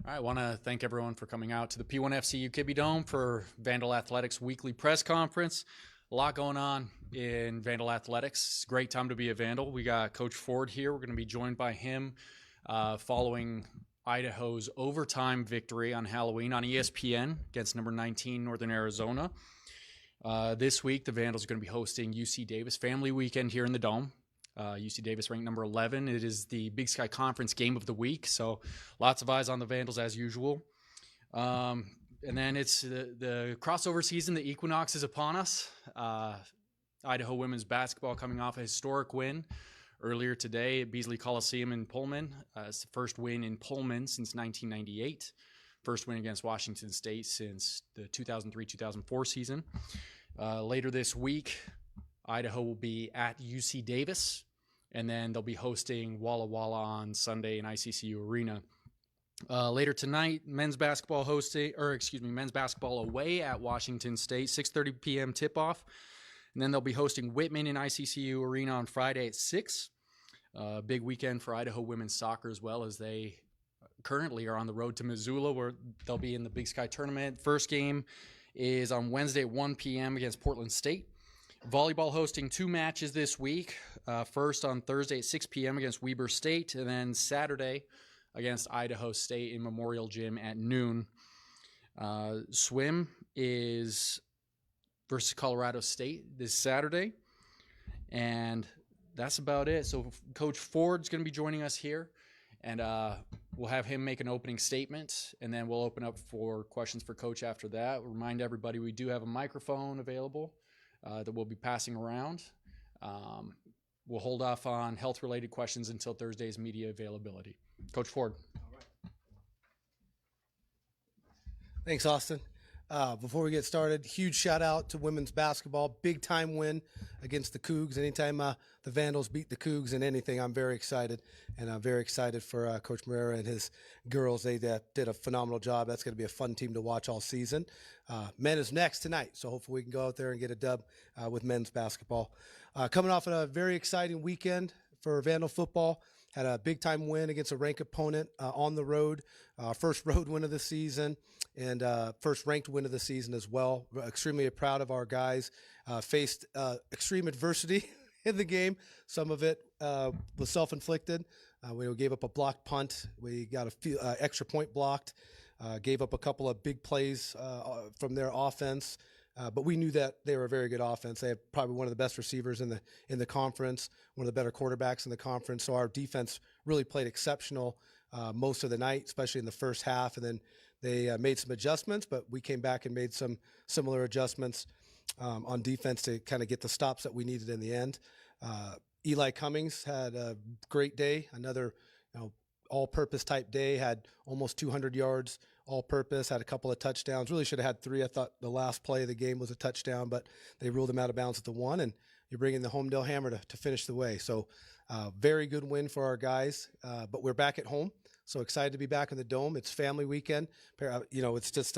All right, I want to thank everyone for coming out to the P1FC Kibbe Dome for Vandal Athletics weekly press conference. A lot going on in Vandal Athletics. It's a great time to be a Vandal. We got Coach Ford here. We're going to be joined by him following Idaho's overtime victory on Halloween on ESPN against number 19 Northern Arizona. This week, the Vandals are going to be hosting UC Davis Family Weekend here in the Dome. UC Davis ranked number 11. It is the Big Sky Conference game of the week, so lots of eyes on the Vandals as usual. And then it's the crossover season. The equinox is upon us. Idaho women's basketball coming off a historic win earlier today at Beasley Coliseum in Pullman. It's the first win in Pullman since 1998. First win against Washington State since the 2003-2004 season. Later this week, Idaho will be at UC Davis, and then they'll be hosting Walla Walla on Sunday in ICCU Arena. Later tonight, men's basketball away at Washington State, 6:30 p.m. tip-off. And then they'll be hosting Whitman in ICCU Arena on Friday at 6. Big weekend for Idaho women's soccer as well, as they currently are on the road to Missoula, where they'll be in the Big Sky tournament. First game is on Wednesday at 1 p.m. against Portland State. Volleyball hosting 2 matches this week. First on Thursday at 6 p.m. against Weber State, and then Saturday against Idaho State in Memorial Gym at noon. Swim is versus Colorado State this Saturday, and that's about it. So Coach Ford's going to be joining us here, and we'll have him make an opening statement, and then we'll open up for questions for Coach after that. We'll remind everybody we do have a microphone available that we'll be passing around. We'll hold off on health-related questions until Thursday's media availability. Coach Ford. All right. Thanks, Austin. Before we get started, huge shout out to women's basketball. Big time win against the Cougs. Anytime the Vandals beat the Cougs in anything, I'm very excited. And I'm very excited for Coach Marrera and his girls. They did a phenomenal job. That's going to be a fun team to watch all season. Men is next tonight, so hopefully we can go out there and get a dub with men's basketball. Coming off of a very exciting weekend for Vandal football. Had a big-time win against a ranked opponent on the road. First road win of the season and first ranked win of the season as well. We're extremely proud of our guys. Faced extreme adversity in the game. Some of it was self-inflicted. We gave up a blocked punt. We got a few extra point blocked. Gave up a couple of big plays from their offense. But we knew that they were a very good offense. They have probably one of the best receivers in the conference, one of the better quarterbacks in the conference. So our defense really played exceptional most of the night, especially in the first half. And then they made some adjustments, but we came back and made some similar adjustments on defense to kind of get the stops that we needed in the end. Eli Cummings had a great day, another all-purpose type day, had almost 200 yards all-purpose, had a couple of touchdowns. Really should have had 3. I thought the last play of the game was a touchdown, but they ruled him out of bounds at the 1, and you're bringing the Homedale Hammer to finish the way. So very good win for our guys, but we're back at home. So excited to be back in the Dome. It's family weekend. It's just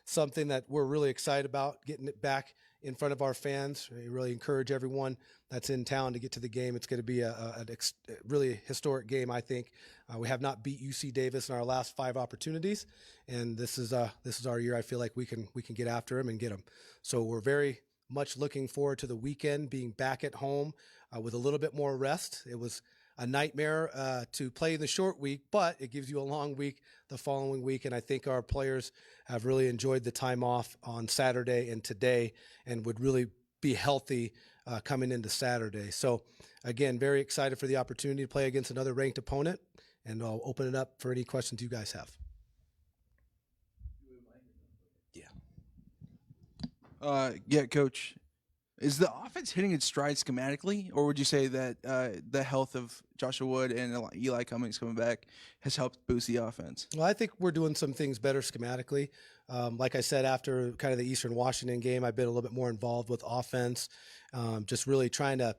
something that we're really excited about, getting it back in front of our fans. We really encourage everyone that's in town to get to the game. It's going to be a really historic game, I think. We have not beat UC Davis in our last 5 opportunities, and this is our year. I feel like we can get after them and get them. So we're very much looking forward to the weekend, being back at home with a little bit more rest. It was a nightmare to play the short week, but it gives you a long week the following week, and I think our players have really enjoyed the time off on Saturday and today and would really be healthy coming into Saturday. So, again, very excited for the opportunity to play against another ranked opponent, and I'll open it up for any questions you guys have. Yeah, Coach. Is the offense hitting its stride schematically, or would you say that the health of Joshua Wood and Eli Cummings coming back has helped boost the offense? Well, I think we're doing some things better schematically. Like I said, after kind of the Eastern Washington game, I've been a little bit more involved with offense, just really trying to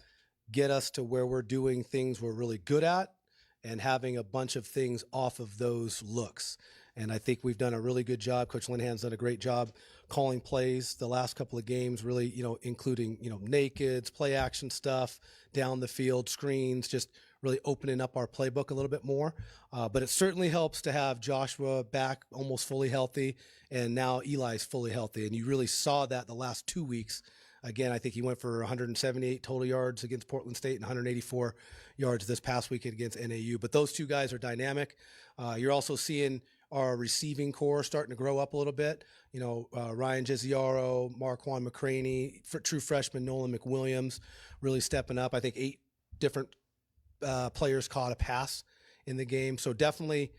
get us to where we're doing things we're really good at and having a bunch of things off of those looks. And I think we've done a really good job. Coach Linehan's done a great job calling plays the last couple of games, really, including, nakeds, play action stuff, down the field, screens, just really opening up our playbook a little bit more. But it certainly helps to have Joshua back almost fully healthy, and now Eli's fully healthy. And you really saw that the last 2 weeks. Again, I think he went for 178 total yards against Portland State and 184 yards this past weekend against NAU. But those two guys are dynamic. You're also seeing our receiving core starting to grow up a little bit. Ryan Giziaro, Marquand McCraney, true freshman Nolan McWilliams really stepping up. I think 8 different players caught a pass in the game. So definitely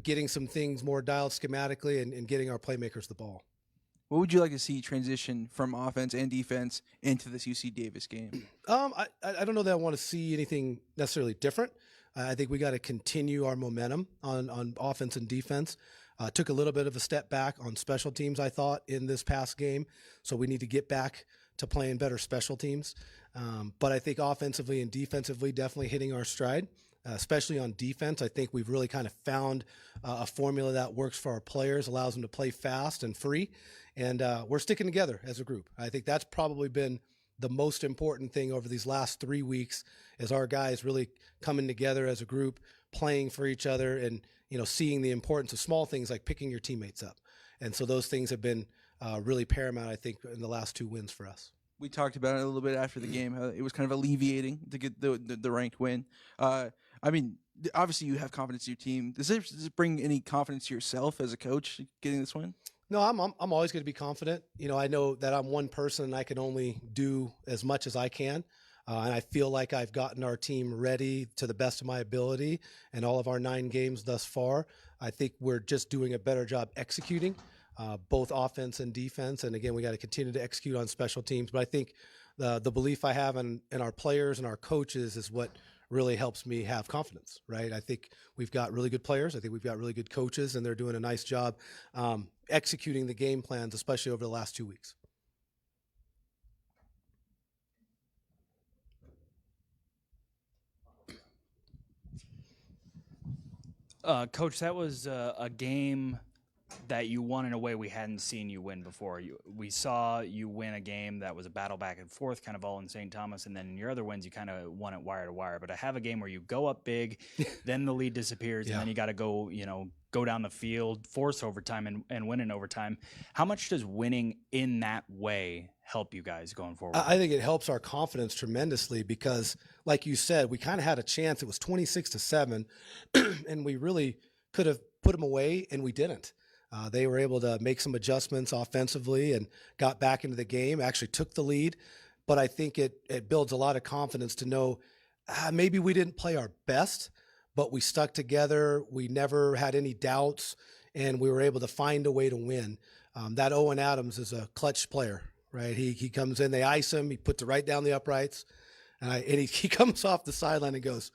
getting some things more dialed schematically and getting our playmakers the ball. What would you like to see transition from offense and defense into this UC Davis game? I don't know that I want to see anything necessarily different. I think we got to continue our momentum on offense and defense. Took a little bit of a step back on special teams, I thought, in this past game. So we need to get back to playing better special teams. But I think offensively and defensively, definitely hitting our stride, especially on defense. I think we've really kind of found a formula that works for our players, allows them to play fast and free. And we're sticking together as a group. I think that's probably been the most important thing over these last 3 weeks, is our guys really coming together as a group, playing for each other, and seeing the importance of small things like picking your teammates up. And so those things have been really paramount, I think, in the last 2 wins for us. We talked about it a little bit after the game. It was kind of alleviating to get the ranked win. Obviously you have confidence in your team. Does it bring any confidence to yourself as a coach getting this win? No, I'm always going to be confident. I know that I'm one person and I can only do as much as I can. And I feel like I've gotten our team ready to the best of my ability in all of our 9 games thus far. I think we're just doing a better job executing both offense and defense. And again, we got to continue to execute on special teams. But I think the belief I have in our players and our coaches is what really helps me have confidence, right? I think we've got really good players. I think we've got really good coaches, and they're doing a nice job executing the game plans, especially over the last 2 weeks. Coach, that was a game that you won in a way we hadn't seen you win before. We saw you win a game that was a battle back and forth, kind of all in St. Thomas, and then in your other wins, you kind of won it wire to wire. But I have a game where you go up big, then the lead disappears, and then you got to go down the field, force overtime, and win in overtime. How much does winning in that way help you guys going forward? I think it helps our confidence tremendously because, like you said, we kind of had a chance. It was 26-7, and we really could have put them away, and we didn't. They were able to make some adjustments offensively and got back into the game, actually took the lead. But I think it builds a lot of confidence to know maybe we didn't play our best, but we stuck together. We never had any doubts, and we were able to find a way to win. That Owen Adams is a clutch player, right? He comes in, they ice him, he puts it right down the uprights, and he comes off the sideline and goes,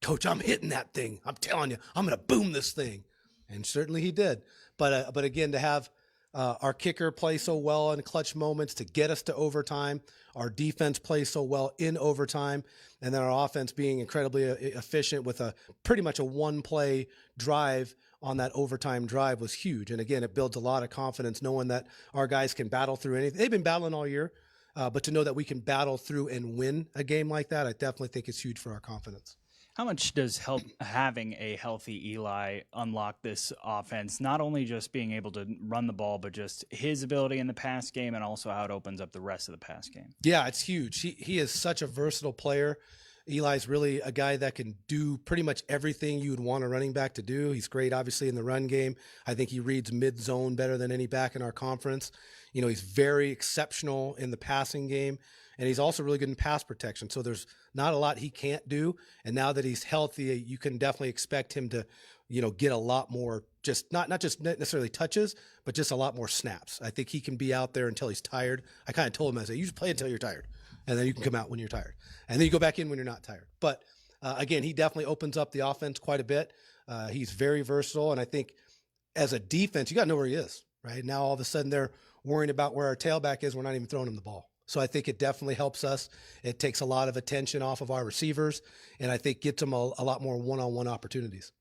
"Coach, I'm hitting that thing. I'm telling you, I'm going to boom this thing." And certainly he did. But again, to have our kicker play so well in clutch moments to get us to overtime, our defense play so well in overtime, and then our offense being incredibly efficient with pretty much a one-play drive on that overtime drive was huge. And again, it builds a lot of confidence knowing that our guys can battle through anything. They've been battling all year, but to know that we can battle through and win a game like that, I definitely think is huge for our confidence. How much does having a healthy Eli unlock this offense, not only just being able to run the ball, but just his ability in the pass game and also how it opens up the rest of the pass game? Yeah, it's huge. He is such a versatile player. Eli's really a guy that can do pretty much everything you would want a running back to do. He's great, obviously, in the run game. I think he reads mid-zone better than any back in our conference. He's very exceptional in the passing game, and he's also really good in pass protection. So there's not a lot he can't do. And now that he's healthy, you can definitely expect him to, get a lot more, just not just necessarily touches, but just a lot more snaps. I think he can be out there until he's tired. I kind of told him, I said, you just play until you're tired, and then you can come out when you're tired. And then you go back in when you're not tired. But again, he definitely opens up the offense quite a bit. He's very versatile. And I think as a defense, you got to know where he is, right? Now, all of a sudden, they're worrying about where our tailback is. We're not even throwing him the ball. So I think it definitely helps us. It takes a lot of attention off of our receivers, and I think gets them a lot more one-on-one opportunities.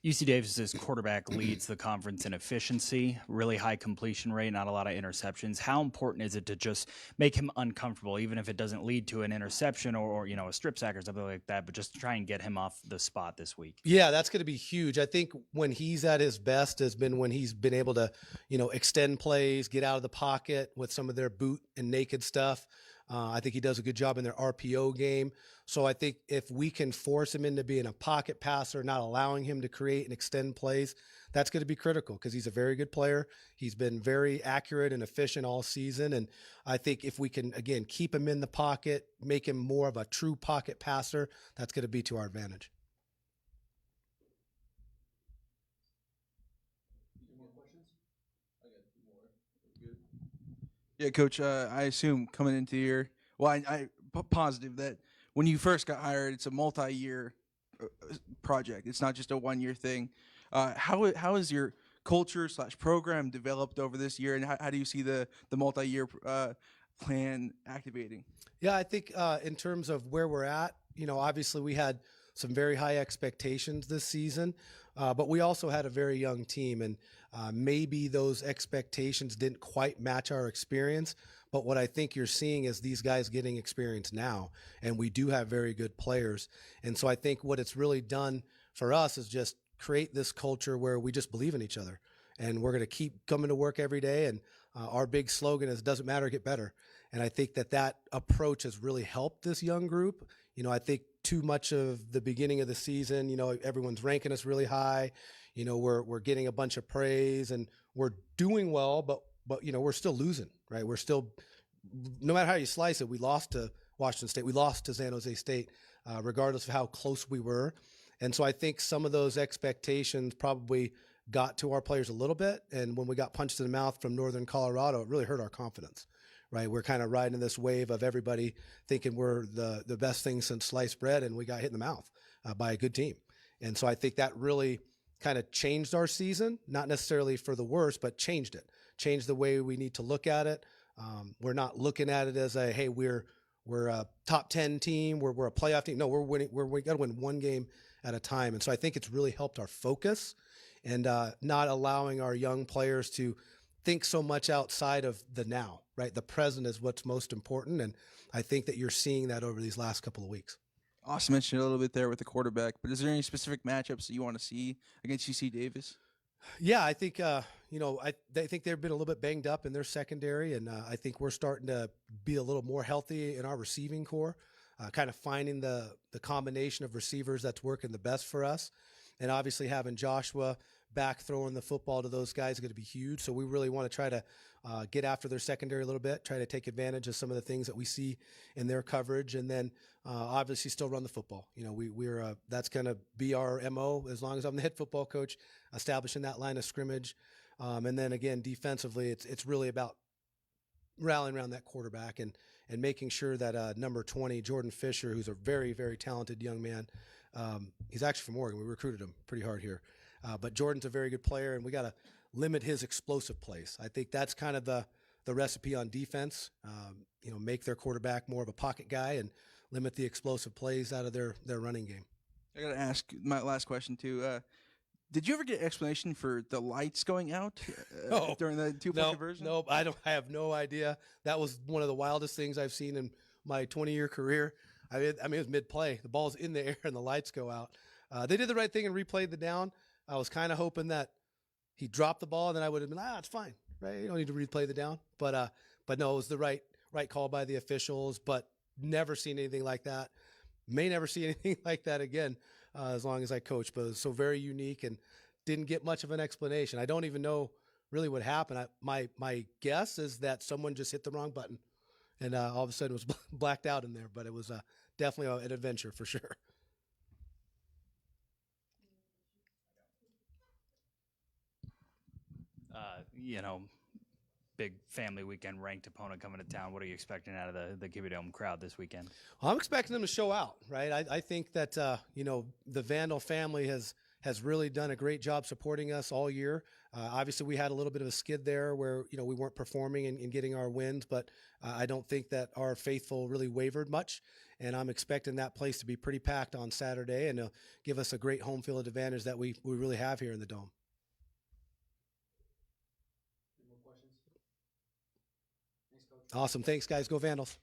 UC Davis's quarterback leads the conference in efficiency, really high completion rate, not a lot of interceptions. How important is it to just make him uncomfortable, even if it doesn't lead to an interception or a strip sack or something like that, but just try and get him off the spot this week? Yeah, that's going to be huge. I think when he's at his best has been when he's been able to, extend plays, get out of the pocket with some of their boot and naked stuff. I think he does a good job in their RPO game. So I think if we can force him into being a pocket passer, not allowing him to create and extend plays, that's going to be critical because he's a very good player. He's been very accurate and efficient all season. And I think if we can, again, keep him in the pocket, make him more of a true pocket passer, that's going to be to our advantage. Yeah, Coach. I assume coming into the year, I positive that when you first got hired, it's a multi-year project. It's not just a one-year thing. How is your culture / program developed over this year, and how do you see the multi-year plan activating? Yeah, I think in terms of where we're at, obviously we had some very high expectations this season, but we also had a very young team, and maybe those expectations didn't quite match our experience. But what I think you're seeing is these guys getting experience now, and we do have very good players. And so I think what it's really done for us is just create this culture where we just believe in each other, and we're going to keep coming to work every day. And our big slogan is "Doesn't matter, get better." And I think that approach has really helped this young group. I think too much of the beginning of the season, everyone's ranking us really high. We're getting a bunch of praise and we're doing well, but we're still losing, right? We're still, no matter how you slice it, we lost to Washington State. We lost to San Jose State, regardless of how close we were. And so I think some of those expectations probably got to our players a little bit. And when we got punched in the mouth from Northern Colorado, it really hurt our confidence. Right, we're kind of riding this wave of everybody thinking we're the best thing since sliced bread, and we got hit in the mouth by a good team. And so I think that really kind of changed our season, not necessarily for the worse, but changed the way we need to look at it. We're not looking at it as hey, we're a top 10 team, we're a playoff team. No, we're winning. We got to win one game at a time. And so I think it's really helped our focus and not allowing our young players to think so much outside of the now, right? The present is what's most important. And I think that you're seeing that over these last couple of weeks. Austin mentioned a little bit there with the quarterback, but is there any specific matchups that you want to see against UC Davis? Yeah, I think, I think they've been a little bit banged up in their secondary. And I think we're starting to be a little more healthy in our receiving core, kind of finding the combination of receivers that's working the best for us. And obviously having Joshua back throwing the football to those guys is going to be huge. So we really want to try to get after their secondary a little bit, try to take advantage of some of the things that we see in their coverage, and then obviously still run the football. We're that's going to be our MO as long as I'm the head football coach, establishing that line of scrimmage. And then again, defensively, it's really about rallying around that quarterback and making sure that number 20, Jordan Fisher, who's a very, very talented young man. He's actually from Oregon. We recruited him pretty hard here. But Jordan's a very good player, and we got to limit his explosive plays. I think that's kind of the recipe on defense. Make their quarterback more of a pocket guy and limit the explosive plays out of their running game. I got to ask my last question too. Did you ever get explanation for the lights going out during the 2-point conversion? No, I have no idea. That was one of the wildest things I've seen in my 20-year career. I mean, it was mid-play. The ball's in the air and the lights go out. They did the right thing and replayed the down. I was kind of hoping that he dropped the ball, and then I would have been, it's fine, right? You don't need to replay the down. But no, it was the right call by the officials, but never seen anything like that. May never see anything like that again as long as I coach. But it was so very unique and didn't get much of an explanation. I don't even know really what happened. My guess is that someone just hit the wrong button, and all of a sudden it was blacked out in there. But it was definitely an adventure for sure. Big family weekend, ranked opponent coming to town. What are you expecting out of the Kibbie Dome crowd this weekend? Well, I'm expecting them to show out, right? I think that the Vandal family has has really done a great job supporting us all year. Obviously, we had a little bit of a skid there where we weren't performing and getting our wins, but I don't think that our faithful really wavered much. And I'm expecting that place to be pretty packed on Saturday and give us a great home field advantage that we really have here in the Dome. Awesome. Thanks, guys. Go Vandals.